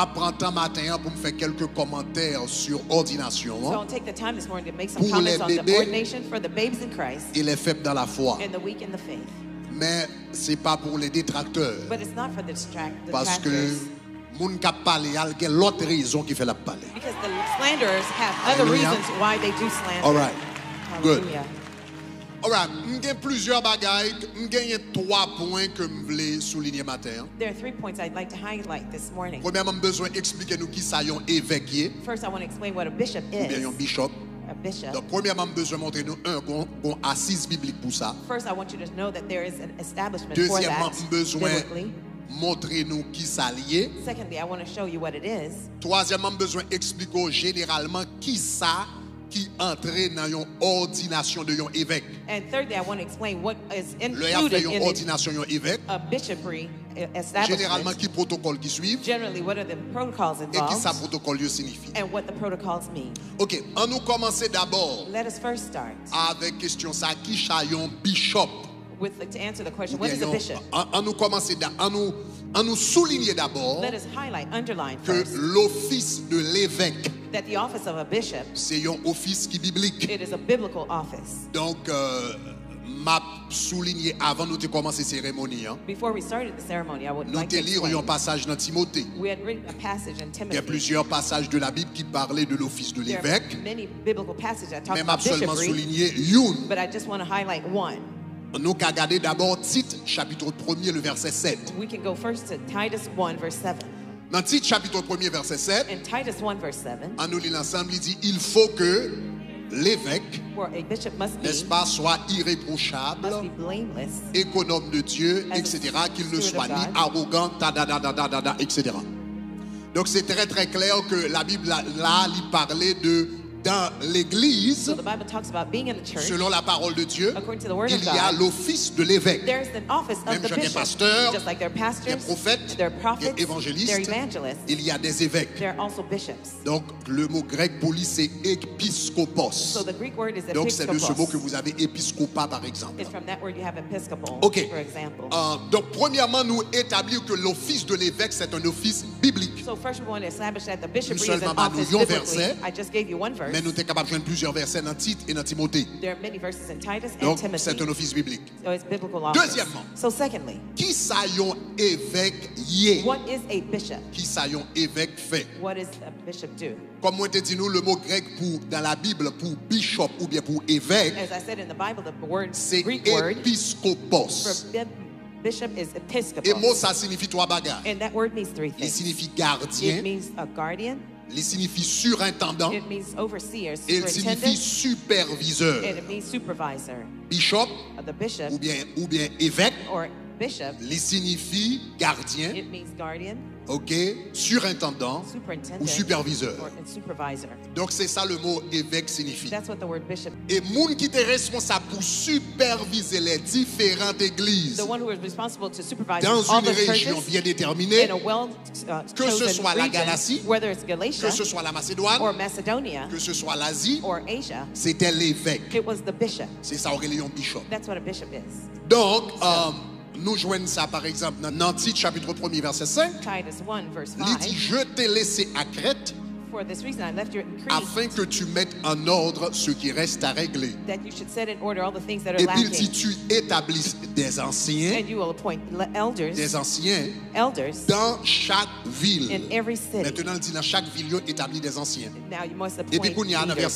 prends temps matin pour me faire quelques commentaires sur Ordinasyon. So I'll take the time this morning to make some comments on the ordination for the babes in Christ et les faibles dans la foi. and the weak in the faith. Mais c'est pas pour les détracteurs. But it's not for the Parce que detractors. moun k'ap pale, y a l'autre raison qui fait la parler. Because the slanderers have other Hallelujah. reasons why they do slander. All right. Good. Hallelujah. All right, m'gen plusieurs bagailles, m'gen 3 points que m'vle souligner matin. There are 3 points I'd like to highlight this morning. Premièrement, besoin expliquer nous qui ça yon évêque yé, First, I want to explain what a bishop ou bien yon is. bishop. A bishop. Donc premièrement, besoin montrer nous qu'on assise biblique pour ça. First, I want you to know that there is an establishment for Deuxièmement, that besoin biblically. montrer nous qui ça lié. Secondly, I want to show you what it is. Troisièmement, besoin expliquer généralement qui ça qui entre dans yon ordination de yon évêque. And thirdly, I want to explain what is Le y a fait included yon in ordination yon évêque. a bishopry Généralement, establishment. qui protocole qui suivent Generally, what are the protocols et qui ça involved protocole yo signifie. and what the protocols mean. Ok, on nous commencer d'abord Let us first start avec question ça qui ça yon bishop. to answer the question, Ou what bien is a yon- bishop? on nous commencer on nous souligner d'abord Let us highlight, underline que first, l'office de l'évêque that the office of a bishop, c'est un office qui biblique. it is a biblical office. Donc m'a souligné avant nous de commencer cérémonie hein. Before we started the ceremony, I would Nous like te to lire un explain. passage dans Timothée. We had written a passage in Il y a Timothy. plusieurs passages de la Bible qui parlaient de l'office de There l'évêque, are many biblical passages that talk mais m'a about seulement bishopry, souligné une. but I just want to highlight one. Nous qu'à regarder d'abord Tite chapitre 1er le verset 7. We can go first to Titus 1, verse 7. Dans Tite chapitre 1er verset 7, In Titus 1, verse 7, en nous lisant ensemble, il dit il faut que l'évêque, where a bishop n'est-ce pas, soit irréprochable, must be blameless, économe de Dieu, As a etc., qu'il ne steward soit of ni God. arrogant, etc. Donc c'est très très clair que la Bible là, il parlait de dans l'église, So the Bible talks about being in the church. selon la parole de Dieu, According to the word il of y a God, l'office de l'évêque. there's an office Même of the genre des bishop. pasteurs, Just like there are Des pastors, prophètes, there are prophets, des évangélistes, there are evangelists, il y a des évêques. there are also bishops. Donc le mot grec pour lui c'est épiscopos. So the Greek word is Donc c'est de ce mot que episkopos. vous avez épiscopat par exemple. It's from that word you have episcopal, Ok. for example. Donc premièrement nous établir que l'office de l'évêque c'est un office biblique. So first we want to establish that the bishopry is Seulement, an office nous, un biblically. verset, I just gave you one verse. Mais nous sommes capables de joindre plusieurs versets dans Tite et dans Timothée. There are many verses in Titus and Donc Timothy. c'est un office biblique. So it's biblical office. Deuxièmement. So secondly, Qui ça yon évêque yé? what is a bishop? Qui ça yon évêque fait? What does a bishop do? Comme moi te dit nous le mot grec pour dans la Bible pour bishop ou bien pour évêque As I said in the Bible, the word c'est Greek word for épiscopos. bishop is Et episcopos. mot ça signifie trois bagages. And that word means three Il things. signifie It gardien, means a guardian, il signifie surintendant it means overseer, et il signifie superintendent, superviseur. and it means supervisor. Bishop The bishop ou bien évêque, or bishop, il signifie gardien, it means guardian, ok, surintendant superintendent, ou superviseur. or supervisor. Donc c'est ça le mot évêque signifie. That's what the word bishop. Et moun qui était responsable pour superviser les différentes églises The one who is responsible to supervise dans all une the région churches bien déterminée, in a well que ce chosen soit la region, Galatie, whether it's Galatia que ce soit la Macédoine, or Macedonia que ce soit l'Asie, or Asia, c'était l'évêque. it was the bishop. C'est ça Aurélien bishop. That's what a bishop is. Donc, nous joignons ça par exemple dans Tite chapitre 1er verset 5. Titus 1 verse Il dit 5. je t'ai laissé à Crète For this reason I left you in Crete, afin que tu mettes en ordre ce qui reste à régler. that you should set in order all the things that are Et puis il dit lacking, tu établisses des anciens and you will appoint elders dans chaque ville. in every city. Maintenant il dit dans chaque ville il établit des anciens. Now you must Et puis appoint Kounia, dans leaders.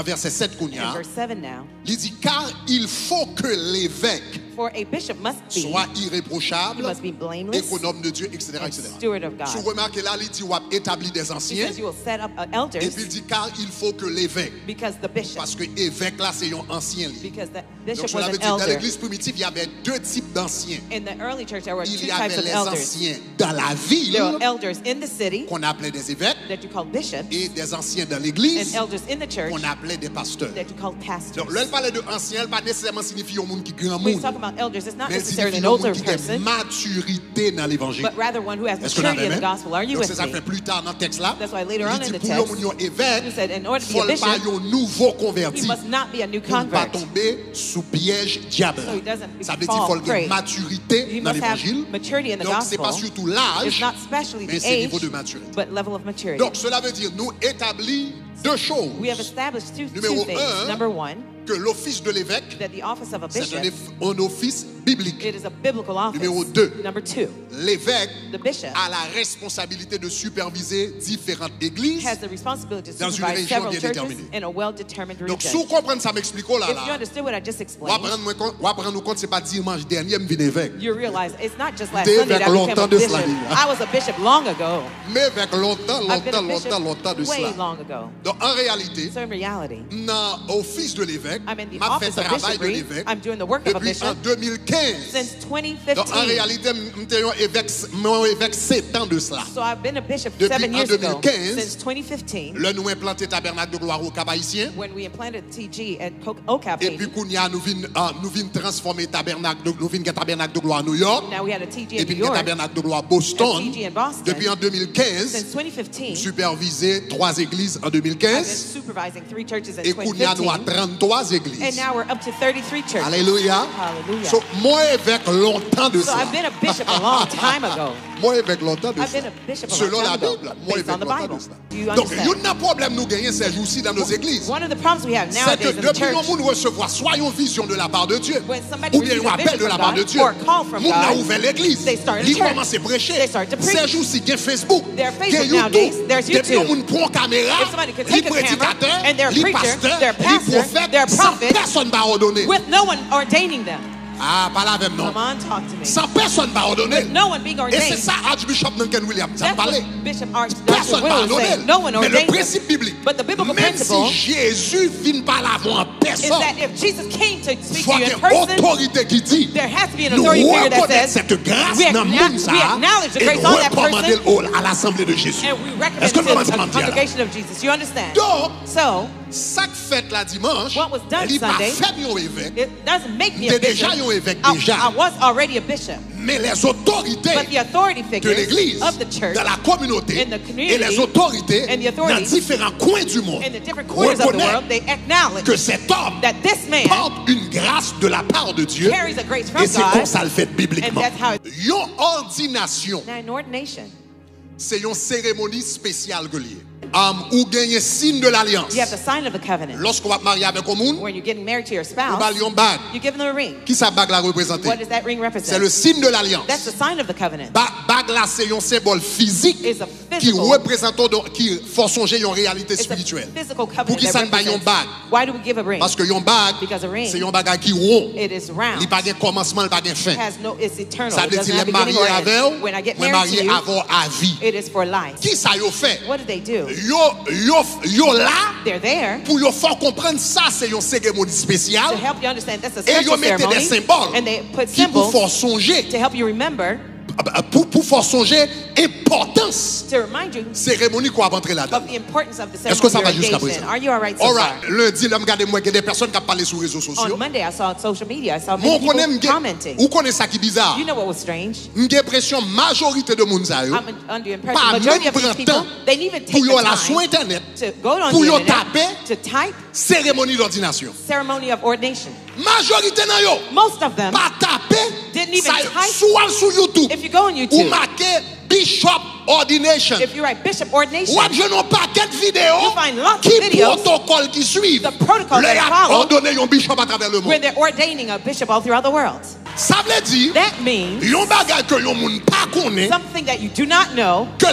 verset 7 In Kounia, verse 7 now, il dit car il faut que l'évêque for a bishop must be, soit he irréprochable, must be blameless, économe de Dieu, etc. and etc. steward of Si vous God. remarquez là, il dit on établit des He anciens. says you will set up Et elders puis il dit car il faut que l'évêque, because the bishop, parce que évêque là c'est un ancien. because the Donc bishop cela was veut an dire dans elder. l'église primitive il y avait deux types d'anciens. In the early church there were Il two y types avait of les elders. anciens dans la ville There were elders in the city qu'on appelait des évêques that you call bishops, et des anciens dans and l'église elders in the church qu'on appelait des pasteurs. that you call pastors. Donc là elle parlait de ancien, elle pas nécessairement signifier un monde qui grand When monde. you talk about elders, it's not mais necessarily an signifie older monde qui a person, maturité dans l'évangile. but rather one who has Est-ce que nous maturity in the avons gospel. Are you Donc with c'est ça me? fait plus tard dans le texte là. That's why later on in the Pour text, l'homme évêque, he said, in order to be faut a pas bishop, un nouveau he converti. must not be a new Pour ne pas convert. tomber sous piège diable. So he doesn't Ça veut dire qu'il fall faut une prey. maturité He dans must have l'évangile. maturity in the Donc c'est pas gospel. surtout l'âge, It's not especially mais the c'est le age, niveau de maturité. but level of maturity. Donc cela veut dire nous établit deux choses. We have established two Numéro things. un, Number one, que l'office de l'évêque, that the office of a c'est bishop, un office biblique. it is a biblical office. Numéro 2, Number two, l'évêque the bishop a la responsabilité de superviser différentes églises. has the responsibility to Dans une supervise région several bien churches déterminée. in a well-determined Donc si region. vous comprenez ça m'explique là If you là. understood what I just On explained, va prendre compte c'est pas dimanche dernier me vinn évêque. you realize it's not just last T'es Sunday that I avec became a longtemps de bishop. cela, dit. I was a bishop long ago. Mais avec longtemps I've been a bishop de way cela. long ago. Donc en réalité, So in reality, dans l'office de l'évêque, I'm in the m'a fait office of travail de bishopry. l'évêque I'm doing the work of a depuis en bishop 2015. since Donc en 2015. réalité, j'étais un évêque 7 ans de cela. So I've been a bishop Depuis 7 en years ago. 2015, Since 2015, Là, nous implanté tabernacle de gloire au Cap-Haïtien. when we implanted TG at OCAP Et puis, nous vînes transformer tabernacle de gloire à New York. Now we had a TG Et in puis, New York, tabernacle de gloire à a Boston. TG in Boston. Depuis en 2015, Since 2015, supervisé 3 églises en I've been 2015. supervising 3 churches in Et nous avons 2015. 33 églises. And now we're up to 33 churches. Alléluia. Hallelujah. So, moi, évêque longtemps de So ça. I've been a bishop a long time ago. Moi, évêque longtemps de I've ça. been a bishop a Selon long la time ago, Bible, moi, based évêque on the longtemps Bible. de ça. Do you Donc, understand? il y a un problème nous gagnons ces jours-ci dans nos églises. One of the problems we have C'est nowadays que in the depuis church, nous recevoir soit une vision de la part de Dieu, when somebody ou bien receives un a appel vision de la from part de God Dieu, or a call from nous a God, ouvert l'église, they start a ils church. commencent à prêcher. They start to preach. Ces jours-ci, il y a Facebook, There's il y a Facebook nowadays, YouTube, there's depuis YouTube. nous prend caméra, If somebody can les take a camera, prédicateurs, and they're a les preacher, pasteurs, they're a les pastor, prophètes, they're a sans prophet, personne va ordonner. with no one ordaining them. Ah, pas la même non. Come on, talk to me. Sans personne va ordonner. With no one being Et c'est ordained. ça Archbishop Duncan Williams a That's parlé. what Bishop Archbishop Personne va Williams ordonner. said. No one Mais le ordained principe them. biblique, But the biblical même principle si Jésus vient pas l'avoir en is personne, that if Jesus came to il speak faut to you qu'il y in ait une person, autorité qui dit there has to be an nous authority figure that reconnaître says, cette grâce we dans le monde acknowledge the et grace on that recommander person, à l'assemblée de Jésus. and we recommend Est-ce que it nous to commençons à the dire là? congregation of Jesus. You understand? Donc, So, ça que fait la dimanche, what was done il pas Sunday, fait un évêque, it doesn't make me T'es a bishop. déjà un évêque I déjà. was already a bishop. mais les autorités But the authority de figures l'église, of the church dans la communauté, in the community, et les autorités and the dans authorities différents coins du monde in the different corners of the reconnaissent world, they acknowledge que cet homme that this man porte une grâce de la part de Dieu, carries a grace from et c'est God, comme ça le fait bibliquement. and that's how it- Une ordination, Now, in ordination, c'est une cérémonie spéciale que liée. Ou gagner signe de l'alliance. you have the sign of the covenant. Lorsqu'on va marier avec un monde, When you're getting married to your on spouse, va lui un bague. you give them a ring. Qui sa bague la représente? What does that ring C'est le represent? signe de l'alliance. That's the sign of the covenant. Bague là, c'est un symbole physique It's a qui physical, représente, qui faut songer une réalité it's a spirituelle. physical Pour covenant qui ça ne that pas un represents. bague? Why do we give a ring? Parce que un bague, Because a ring, c'est un bagage qui rond. it is round. Il n'y a pas de commencement, il n'y a pas de fin. It has no, it's eternal. Ça It veut doesn't dire have les beginning mariés or avec end. eux, When I get les married to mariés you, avant à vie. it is for life. Qui ça y fait? What do they do? Yo là, They're there pour yo faire comprendre ça, c'est une cérémonie to spéciale. help you understand that's a Et yo special mettez des ceremony. symboles And they put qui pour symbols faire songer, to help you remember, pour faire songer importance. to remind you Cérémonie qu'on va rentrer là-dedans. of the importance of the Est-ce que ça ceremony va jusqu'à you're engaged in. présent? Are you all right so All far? right. Lundi, là, regardez-moi, il y a des personnes qui parlent sur les réseaux sociaux. On Monday, I saw on social media, I saw Mon many connaît, people commenting. ou connaît ça qui est bizarre? You know what was strange? J'ai l'impression majorité de monde ça yo, I'm under the impression pas the majority même of these prendre people, temps they didn't even take pour yo the la sur time internet to go on pour the yo internet, taper to type cérémonie d'ordination. ceremony of ordination. Majorité nan yo Most of them, pas taper didn't even ça type. soit sur YouTube if you go on ou YouTube, marquer Bishop Ordination. if you write Bishop Ordination, Ou je n'ai pas quel vidéo you find lots of qui videos, protocole qui suivent. the protocol Le that a follow, ordonné un bishop à travers le where monde. they're ordaining a bishop all throughout the world. Ça veut dire That means yon bagay que yon moun pas connaît something that you do not know, que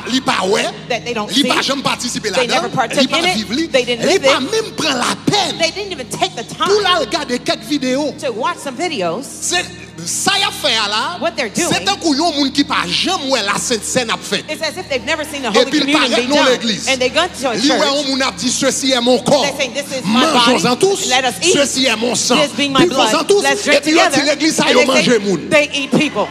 li pas ouais, that they don't li pas see, jamais participer they là-dedans, never partook li pas in it, vivre li, they didn't li live pas it. même prendre la peine they didn't even take the pour time la regarder quelques vidéos. to watch some videos. C'est ça y a fait là. What they're doing, c'est un coup yon moun qui pas jamais ouais la sainte scène a fait. It's as if they've never seen the Et Holy puis il Communion paraît be dans done. l'église. And they go to a Li ouais church, on moun a dit ceci est mon corps. they're saying, this is my Mangeons-en body, tous. let us eat. Ceci est mon sang. This being my Buvons-en blood, tous. let's Et drink puis yon dit together. l'église ça And yon they mange say, moun. they eat people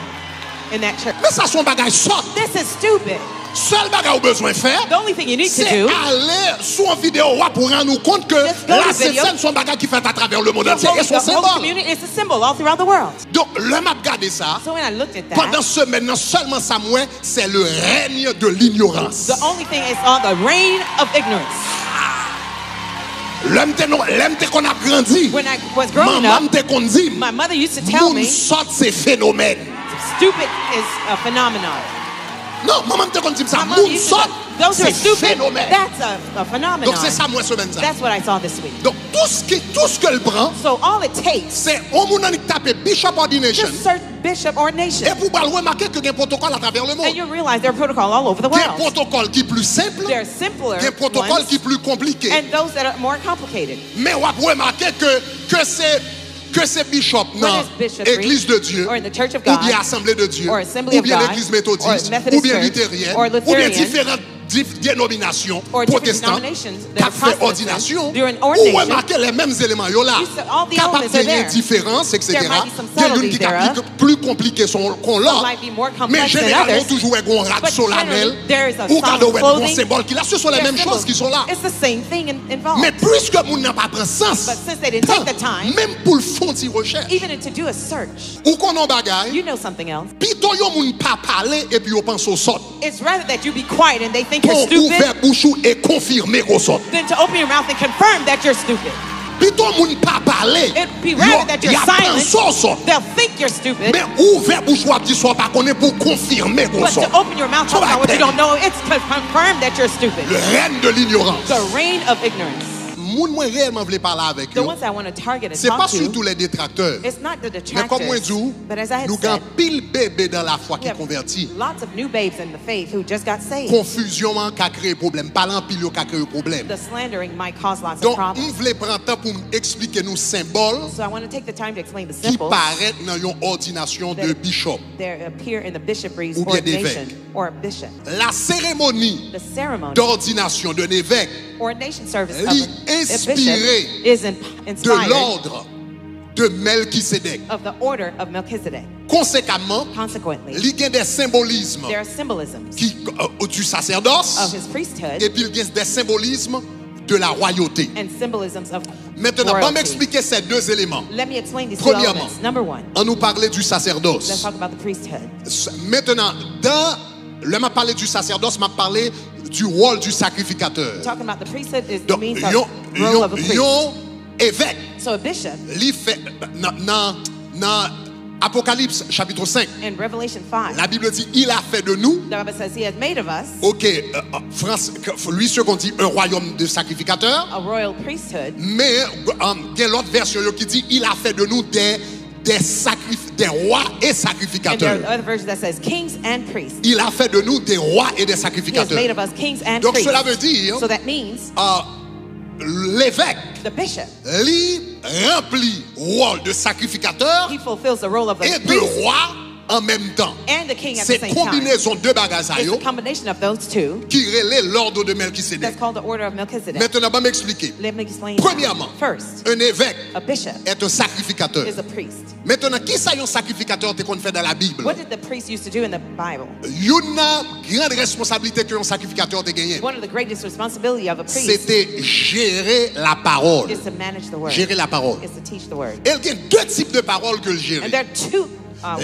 in that church. Mais ça son bagage sort. This is stupid. Seul bagage ou besoin faire, The only thing you need to c'est do aller sur une vidéo pour rendre nous compte que Just go là, to c'est video. son bagage qui fait à travers le monde the entier. Et son whole symbole. community is a symbol all throughout the world. Donc, le m'a regardé ça. So when I looked at Pendant that, ce maintenant, seulement ça, moi, c'est le règne de l'ignorance. the only thing is on the reign of ignorance. L'homme qu'on a grandi, When I was growing maman up, te qu'on dit, my mother used to tell moun me, sort ces phénomènes. stupid is a phenomenon. Non, maman te qu'on dit ça, My mother moun used to sort say, those ces are stupid. phénomènes. That's a phenomenon. Donc c'est ça, moi, semaine ça. That's what I saw this week. Donc tout ce qu'elle prend, So all it takes, c'est au monde qui tape Bishop Ordination. just search bishop ordination. Et vous allez remarquer qu'il y a un protocole à travers le monde. And you realize there are protocols all over the Il y a un world. protocole qui est plus simple, There are il simpler y a un protocole ones, qui est plus compliqué. and those that are more complicated. Mais on va remarquer que c'est bishop dans Whether it's bishopry, l'église de Dieu, or in the church of ou God, bien assemblée de Dieu, or assembly ou of bien God, l'église méthodiste, or Methodist ou bien church, luthérienne, or ou bien Lutheran, différentes dénominations or different protestantes, denominations qui that a are fait Protestant, ordination, during ou ordination, remarquer les mêmes éléments yo là, you said all the capable elements are de gagner there. différence, etc. There might be some Il y a une subtleties qui est thereof. plus compliquée qu'on l'a, Some might be more mais complex than généralement others. toujours un gros rat But solennel, generally, there is a ou garde solemn un gros clothing. symbole qui là, ce sont les There are mêmes choses symbols. qui sont là. It's the same thing involved. Mais puisque moun n'a pas pris sens, But since they didn't take the time, même pour le fond de recherche, even to do a search, ou qu'on en bagaille, you know something else. plutôt yon moun pas parler et puis yon pense au sort. It's rather that you be quiet and they think you're Pour stupid ouvrir bouche et confirmer qu'on sort. than to open your mouth and confirm that you're stupid. Plutôt moun pas parler, It'd be rather that you're y a pense au sort. silent. They'll think you're stupid. Mais ouvrir bouche ou dit soit pas connaît pour confirmer qu'on But sort. to open your mouth talking about what you don't know, it's to confirm that you're stupid. Le règne de l'ignorance. The reign of ignorance. Moun moi réellement voulais parler avec The eux. ones I want to target and C'est pas talk to, surtout les détracteurs. it's not the Mais comme moi detractors. dis, But as I had nous avons said, pile bébé dans la foi we qui have convertit. lots of new babes in the faith who just got saved. Confusion qui a créé problème, parlant pile qui a créé problème. The slandering might cause lots of Donc, problems. on voulait prendre temps pour expliquer nous symboles So I want to take the time to explain the qui symbols paraissent dans une ordination de bishop. that appear in the bishopry's Ou bien ordination d'évêque. or a bishop. La cérémonie The ceremony, d'ordination d'un évêque ordination service of Li a inspiré bishop is de inspired l'ordre de Melchisédek. of the order of Melchizedek. Conséquemment, Consequently, il y a des symbolismes there are symbolisms du sacerdoce of his priesthood et puis il y a des symbolismes de la royauté. and symbolisms of Maintenant, on va royalty. m'expliquer ces deux éléments. Let me explain these two Premièrement, elements. Number one, on nous parlait du let's sacerdoce. talk about the priesthood. Maintenant, là, m'a parlé du sacerdoce, m'a parlé du rôle du sacrificateur. Talking about the priesthood is the Donc, means of role of a priest. yon évêque, So a bishop li fait dans Apocalypse chapitre 5, in Revelation 5, la Bible dit il a fait de nous, the Bible says he has made of us ok, lui ce qu'on dit un royaume de sacrificateurs, a royal priesthood, mais il y a l'autre version qui dit il a fait de nous des rois et and there sacrificateurs. are other versions that says kings and priests. Il a fait de nous des rois et des He has sacrificateurs. made of us kings and Donc priests. cela veut dire So that means l'évêque the bishop, lui remplit rôle de sacrificateur he fulfills the role of et a de priest roi en même temps. and the king at the C'est same time. combinaison de bagages It's a combination of those two qui relaie l'ordre de Melchisédek. that's called the order of Melchizedek. Maintenant, je vais m'expliquer. Let me explain. Premièrement, First, un évêque a bishop est un sacrificateur. is a priest. Maintenant, qui ça un sacrificateur qu'on fait dans la Bible? What did the priest used to do in the Bible? Une grande responsabilité que un sacrificateur a gagné, One of the greatest responsibility of a priest c'était gérer la parole. is to manage the word. Gérer la parole. Is to teach the word. Il y a deux types de paroles que le gérer. And there are two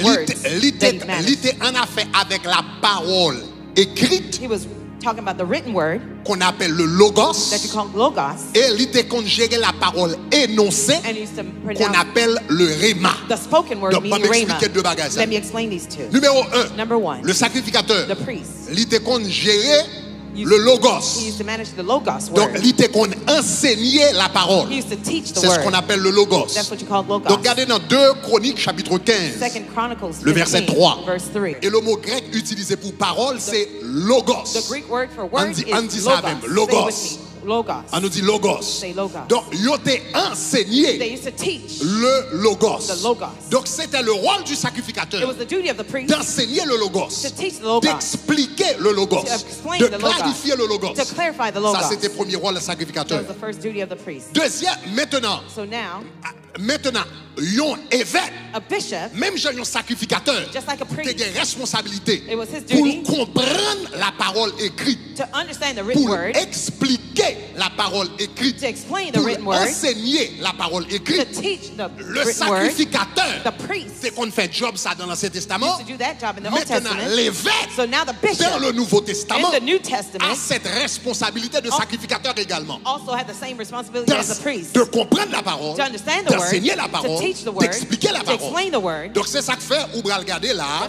words that he managed. L'ité en affaire avec la parole écrite He was talking about the written word qu'on appelle le logos that you call logos, et l'ité qu'on gérer la parole énoncée and he used to qu'on pronounce appelle le rhéma. the spoken word Donc, meaning je vais rhema. m'expliquer deux bagages. Let me explain these two. Numéro 1, Number one, le sacrificateur, the priest. l'ité qu'on gérer Used- le He logos. used to manage the logos Donc, word. l'ité qu'on enseignait la parole. He used to teach the C'est ce qu'on word. appelle le logos. That's what you call logos. Donc, regardez dans 2 Chroniques chapitre 15. Second Chronicles Le verset 15, 3. verse 3. Et le mot grec utilisé pour parole, c'est logos. The Greek word for word On dit is ça logos. même, Say logos. with me. Logos. On nous dit logos. Say logos. Donc, ils ont enseigné They used to teach. le logos. The logos. Donc, c'était le rôle du It sacrificateur was the duty of the priest d'enseigner le logos, to teach the logos, d'expliquer le logos, to explain de the logos, clarifier le logos. to clarify the Ça, logos. c'était le premier rôle du That sacrificateur. was the first duty of the priest. Deuxième, maintenant, So now, yon évêque, a bishop, même j'ai un sacrificateur, just like a qui a priest, une responsabilité it was his pour duty comprendre la parole écrite, to understand the written pour word, expliquer la parole écrite, to explain the pour written word, enseigner la parole to écrite. teach the Le written word. sacrificateur, The priest c'est qu'on fait job ça dans l'Ancien Testament. used to do that job in the Old Maintenant, Testament. l'évêque, So now the dans bishop le Nouveau Testament, in the New a Testament cette responsabilité de sacrificateur également. also had the same responsibility as a priest. De comprendre la parole, To understand the word, d'enseigner la to parole, teach the word, d'expliquer la to parole. explain the word. Donc c'est ça que fait, ou bral regarder là,